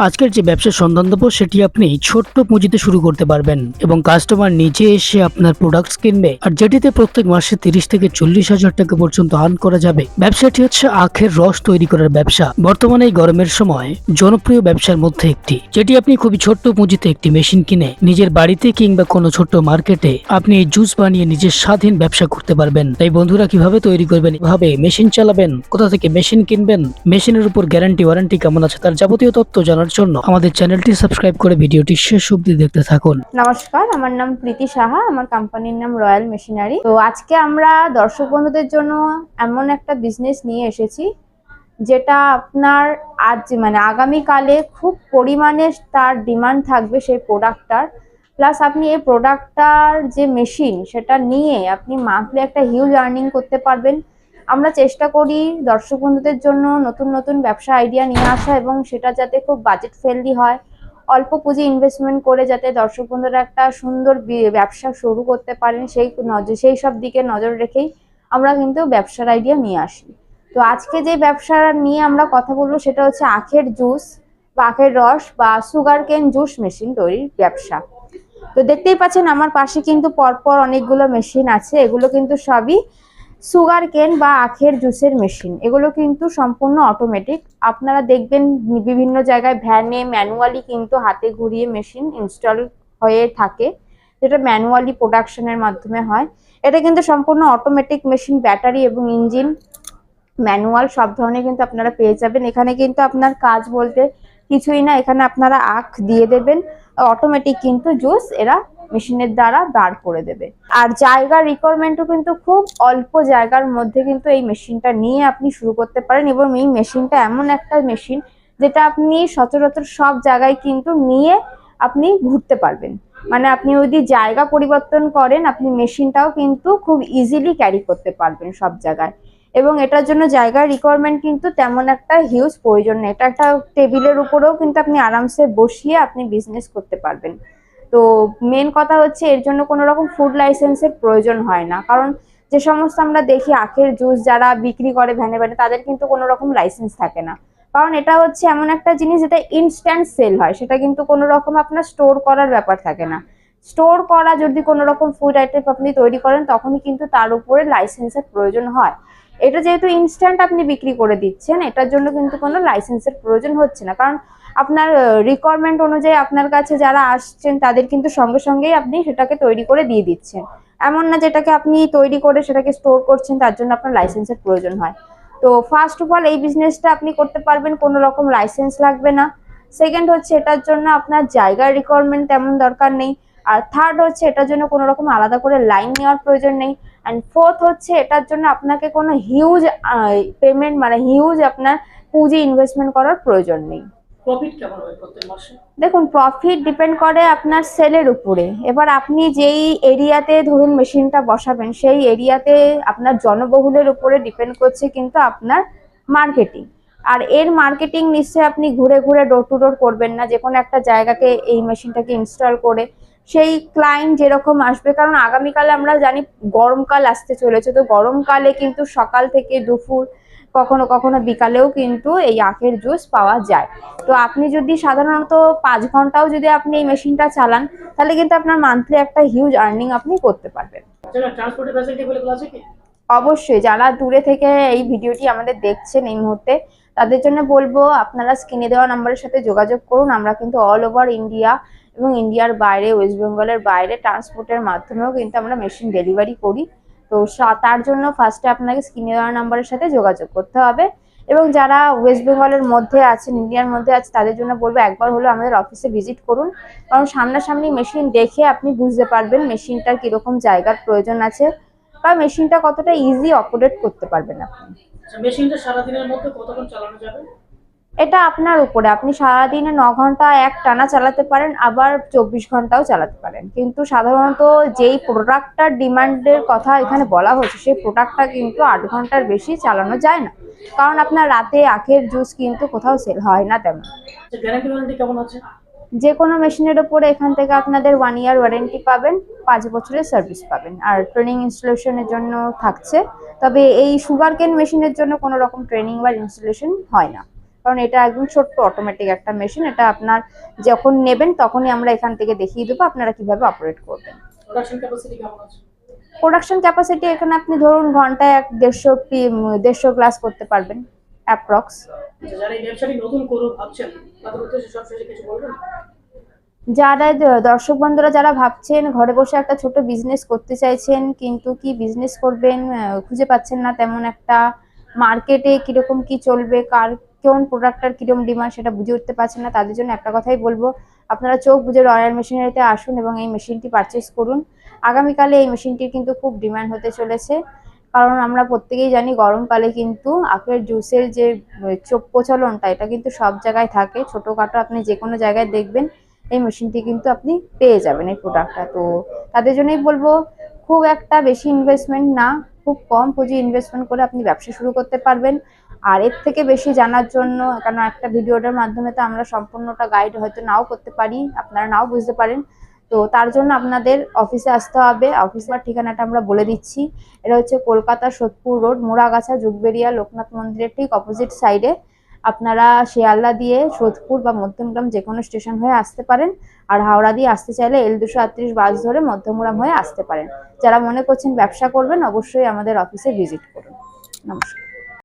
আজকের যে ব্যবসার সন্ধান দেবো সেটি আপনি ছোট্ট পুঁজিতে শুরু করতে পারবেন এবং কাস্টমার নিজে এসে আপনার প্রোডাক্টস কিনবে, আর যেটিতে প্রত্যেক মাসে 30 থেকে 40 হাজার টাকা পর্যন্ত আর্ন করা যাবে। ব্যবসাটি হচ্ছে আখের রস তৈরি করার ব্যবসা। বর্তমানে এই গরমের সময় জনপ্রিয় ব্যবসার মধ্যে একটি, যেটি আপনি খুবই ছোট্ট পুঁজিতে একটি মেশিন কিনে নিজের বাড়িতে কিংবা কোনো ছোট্ট মার্কেটে আপনি এই জুস বানিয়ে নিজের স্বাধীন ব্যবসা করতে পারবেন। তাই বন্ধুরা, কিভাবে তৈরি করবেন, কিভাবে মেশিন চালাবেন, কোথা থেকে মেশিন কিনবেন, মেশিনের উপর গ্যারান্টি ওয়ারেন্টি কেমন আছে, তার যাবতীয় তথ্য জানার জন্য আমাদের চ্যানেলটি সাবস্ক্রাইব করে ভিডিওটি শেষ অবধি দেখতে থাকুন। নমস্কার, আমার নাম প্রীতি সাহা, আমার কোম্পানির নাম রয়্যাল মেশিনারি। তো আজকে আমরা দর্শক বন্ধুদের জন্য এমন একটা বিজনেস নিয়ে এসেছি যেটা আপনার আগামীকালে খুব পরিমাণে তার ডিমান্ড থাকবে সেই প্রোডাক্টটার। প্লাস আপনি এই প্রোডাক্টটার যে মেশিন সেটা নিয়ে আপনি মান্থলি একটা হিউজ আর্নিং করতে পারবেন। আমরা চেষ্টা করি দর্শক বন্ধুদের জন্য নতুন নতুন ব্যবসা আইডিয়া নিয়ে আসা এবং সেটা যাতে খুব বাজেট ফ্রেন্ডলি হয়, অল্প পুঁজি ইনভেস্টমেন্ট করে যাতে দর্শক বন্ধুরা একটা সুন্দর ব্যবসা শুরু করতে পারেন সেই সব দিকে নজর রেখেই আমরা কিন্তু ব্যবসার আইডিয়া নিয়ে আসি। তো আজকে যে ব্যবসা নিয়ে আমরা কথা বলবো সেটা হচ্ছে আখের জুস বা আখের রস বা সুগার কেন জুস মেশিন তৈরির ব্যবসা। তো দেখতেই পাচ্ছেন আমার পাশে কিন্তু পরপর অনেকগুলো মেশিন আছে। এগুলো কিন্তু সবই সুগার কেন বা আখের জুসের মেশিন। এগুলো কিন্তু সম্পূর্ণ অটোমেটিক। আপনারা দেখবেন বিভিন্ন জায়গায় ভ্যানে ম্যানুয়ালি কিন্তু হাতে ঘুরিয়ে মেশিন ইনস্টল হয়ে থাকে, যেটা ম্যানুয়ালি প্রোডাকশনের মাধ্যমে হয়। এটা কিন্তু সম্পূর্ণ অটোমেটিক মেশিন, ব্যাটারি এবং ইঞ্জিন ম্যানুয়াল সব ধরনের কিন্তু আপনারা পেয়ে যাবেন। এখানে কিন্তু আপনার কাজ বলতে কিছুই না, এখানে আপনারা আখ দিয়ে দেবেন, অটোমেটিক কিন্তু জুস এরা মেশিনের দ্বারা বার করে দেবে। আর জায়গার রিকোয়ারমেন্টও কিন্তু খুব অল্প জায়গার মধ্যে কিন্তু এই মেশিনটা নিয়ে আপনি শুরু করতে পারেন। এবং এই মেশিনটা এমন একটা মেশিন যেটা আপনি সচরাচর সব জায়গায় কিন্তু নিয়ে আপনি ঘুরতে পারবেন। মানে আপনি যদি জায়গা পরিবর্তন করেন, আপনি মেশিনটাও কিন্তু খুব ইজিলি ক্যারি করতে পারবেন সব জায়গায়। এবং এটার জন্য জায়গার রিকোয়ারমেন্ট কিন্তু তেমন একটা হিউজ প্রয়োজন নেই। এটা একটা টেবিলের উপরেও কিন্তু আপনি আরামসে বসিয়ে আপনি বিজনেস করতে পারবেন। তো মেন কথা হচ্ছে এর জন্য কোনো রকম ফুড লাইসেন্সের প্রয়োজন হয় না, কারণ যে সমস্ত আমরা দেখি আখের জুস যারা বিক্রি করে ভ্যানে ভ্যানে, তাদের কিন্তু কোনো রকম লাইসেন্স থাকে না। কারণ এটা হচ্ছে এমন একটা জিনিস যেটা ইনস্ট্যান্ট সেল হয়, সেটা কিন্তু কোনো রকম আপনার স্টোর করার ব্যাপার থাকে না। স্টোর করা যদি কোনো রকম ফুড আইটেম আপনি তৈরি করেন তখনই কিন্তু তার উপরে লাইসেন্সের প্রয়োজন হয়। এটা যেহেতু ইনস্ট্যান্ট আপনি বিক্রি করে দিচ্ছেন, এটার জন্য কিন্তু কোনো লাইসেন্সের প্রয়োজন হচ্ছে না, কারণ আপনার রিকোয়ারমেন্ট অনুযায়ী আপনার কাছে যারা আসছেন তাদের কিন্তু সঙ্গে সঙ্গেই আপনি সেটাকে তৈরি করে দিয়ে দিচ্ছেন। এমন না যেটাকে আপনি তৈরি করে সেটাকে স্টোর করছেন, তার জন্য আপনার লাইসেন্সের প্রয়োজন হয়। তো ফার্স্ট অফ অল এই বিজনেসটা আপনি করতে পারবেন, কোনো রকম লাইসেন্স লাগবে না। সেকেন্ড হচ্ছে এটার জন্য আপনার জায়গার রিকোয়ারমেন্ট তেমন দরকার নেই। আর থার্ড হচ্ছে এটার জন্য কোনো রকম আলাদা করে লাইন নেওয়ার প্রয়োজন নেই। অ্যান্ড ফোর্থ হচ্ছে এটার জন্য আপনাকে কোনো হিউজ পেমেন্ট হিউজ আপনার পুঁজি ইনভেস্টমেন্ট করার প্রয়োজন নেই। প্রফিট কেমন হয় প্রত্যেক মাসে? দেখুন, প্রফিট ডিপেন্ড করে আপনার সেলের উপরে। এবার আপনি যেই এরিয়াতে ধরুন মেশিনটা বসাবেন সেই এরিয়াতে আপনার জনবহুলের উপরে ডিপেন্ড করছে কিন্তু আপনার মার্কেটিং। আর এর মার্কেটিং নিশ্চয়ই আপনি ঘুরে ঘুরে ডোর টু ডোর করবেন না, যে কোনো একটা জায়গাকে এই মেশিনটাকে ইনস্টল করে সেই ক্লায়েন্ট যেরকম আসবে। কারণ আগামীকালে আমরা জানি গরমকাল আসতে চলেছে, তো গরমকালে কিন্তু সকাল থেকে দুপুর কখনো কখনো বিকালেও কিন্তু এই আখের জুস পাওয়া যায়। তো আপনি যদি সাধারণত 5 ঘন্টাও যদি আপনি এই মেশিনটা চালান, তাহলে কিন্তু আপনার মান্থলি একটা হিউজ আর্নিং আপনি করতে পারবেন। ট্রান্সপোর্টের ফ্যাসিলিটি अवेलेबल আছে কি? অবশ্যই যারা দূরে থেকে এই ভিডিওটি আমাদের দেখছেন এই মুহূর্তে, তাদের জন্য বলবো আপনারা স্ক্রিনে দেওয়া নাম্বারের সাথে যোগাযোগ করুন। আমরা কিন্তু অল ওভার ইন্ডিয়া এবং ইন্ডিয়ার বাইরে, ওয়েস্ট বেঙ্গলের বাইরে ট্রান্সপোর্টের মাধ্যমেও কিন্তু আমরা মেশিন ডেলিভারি করি। তো তার জন্য ফার্স্টে আপনাকে স্ক্রিনে দেওয়া নাম্বারের সাথে যোগাযোগ করতে হবে। এবং যারা ওয়েস্ট বেঙ্গলের মধ্যে আছেন, ইন্ডিয়ার মধ্যে আছে, তাদের জন্য বলবো একবার হলো আমাদের অফিসে ভিজিট করুন। কারণ সামনাসামনি মেশিন দেখে আপনি বুঝতে পারবেন মেশিনটার কিরকম জায়গার প্রয়োজন আছে বা মেশিনটা কতটা ইজি অপারেট করতে পারবেন আপনি। মেশিনটা সারা দিনের মধ্যে কতক্ষণ চালানো যাবে? এটা আপনার উপরে, আপনি সারাদিনে 9 ঘন্টা এক টানা চালাতে পারেন, আবার 24 ঘন্টাও চালাতে পারেন। কিন্তু সাধারণত যেই প্রোডাক্টটার ডিমান্ডের কথা এখানে বলা হচ্ছে সেই প্রোডাক্টটা কিন্তু 8 ঘন্টার বেশি চালানো যায় না, কারণ আপনার রাতে আখের জুস কিন্তু কোথাও সেল হয় না তেমন। গ্যারান্টি ওয়ারেন্টি কেমন আছে? যে কোনো মেশিনের উপরে এখান থেকে আপনাদের 1 ইয়ার ওয়ারেন্টি পাবেন, 5 বছরের সার্ভিস পাবেন, আর ট্রেনিং ইনস্টলেশনের জন্য থাকছে। তবে এই সুগার কেন মেশিনের জন্য কোনো রকম ট্রেনিং বা ইনস্টলেশন হয় না, কারণ এটা একদম ছোট্ট অটোমেটিক একটা মেশিন। এটা আপনার যখন নেবেন তখনই আমরা এখান থেকে দেখিয়ে দেবো আপনারা কিভাবে অপারেট করবেন। প্রোডাকশন ক্যাপাসিটি এখানে আপনি ধরুন ঘন্টায় 150 গ্লাস করতে পারবেন অ্যাপ্রক্স। যারা এই ব্যবসাটি নতুন করবে ভাবছেন তাদের উদ্দেশ্যে সবশেষে কিছু বলবেন? যারা দর্শক বন্ধুরা যারা ভাবছেন ঘরে বসে একটা ছোট বিজনেস করতে চাইছেন, কিন্তু কি বিজনেস করবেন খুঁজে পাচ্ছেন না, তেমন একটা মার্কেটে কিরকম কি চলবে, কোন প্রোডাক্টটার কিরকম ডিমান্ড সেটা বুঝে উঠতে পারছেন না, তাদের জন্য একটা কথাই বলবো, আপনারা চোখ বুজে রয়্যাল মেশিনারিতে আসুন এবং এই মেশিনটি পারচেস করুন। আগামীকালে এই মেশিনটির কিন্তু খুব ডিমান্ড হতে চলেছে, কারণ আমরা প্রত্যেকেই জানি গরমকালে কিন্তু আপেল জুসের যে প্রচলনটা এটা কিন্তু সব জায়গায় থাকে। ছোটখাটো আপনি যে কোনো জায়গায় দেখবেন এই মেশিনটি কিন্তু আপনি পেয়ে যাবেন এই প্রোডাক্টটা। তো তাদের জন্যই বলবো খুব একটা বেশি ইনভেস্টমেন্ট না, খুব কম পুঁজি ইনভেস্টমেন্ট করে আপনি ব্যবসা শুরু করতে পারবেন। আর এর থেকে বেশি জানার জন্য, কারণ একটা ভিডিওটার মাধ্যমে তো আমরা সম্পূর্ণটা গাইড হয়তো নাও করতে পারি, আপনারা নাও বুঝতে পারেন, তো তার জন্য আপনাদের অফিসে আসতে হবে। অফিসের ঠিকানাটা আমরা বলে দিচ্ছি, এটা হচ্ছে কলকাতা সোদপুর রোড, মোড়াগাছা, যুগবেরিয়া, লোকনাথ মন্দিরের ঠিক অপোজিট সাইডে। আপনারা শিয়ালদা দিয়ে সোদপুর বা মধ্যমগ্রাম যে কোনো স্টেশন হয়ে আসতে পারেন, আর হাওড়া দিয়ে আসতে চাইলে L238 বাস ধরে মধ্যমগ্রাম হয়ে আসতে পারেন। যারা মনে করছেন ব্যবসা করবেন অবশ্যই আমাদের অফিসে ভিজিট করুন। নমস্কার।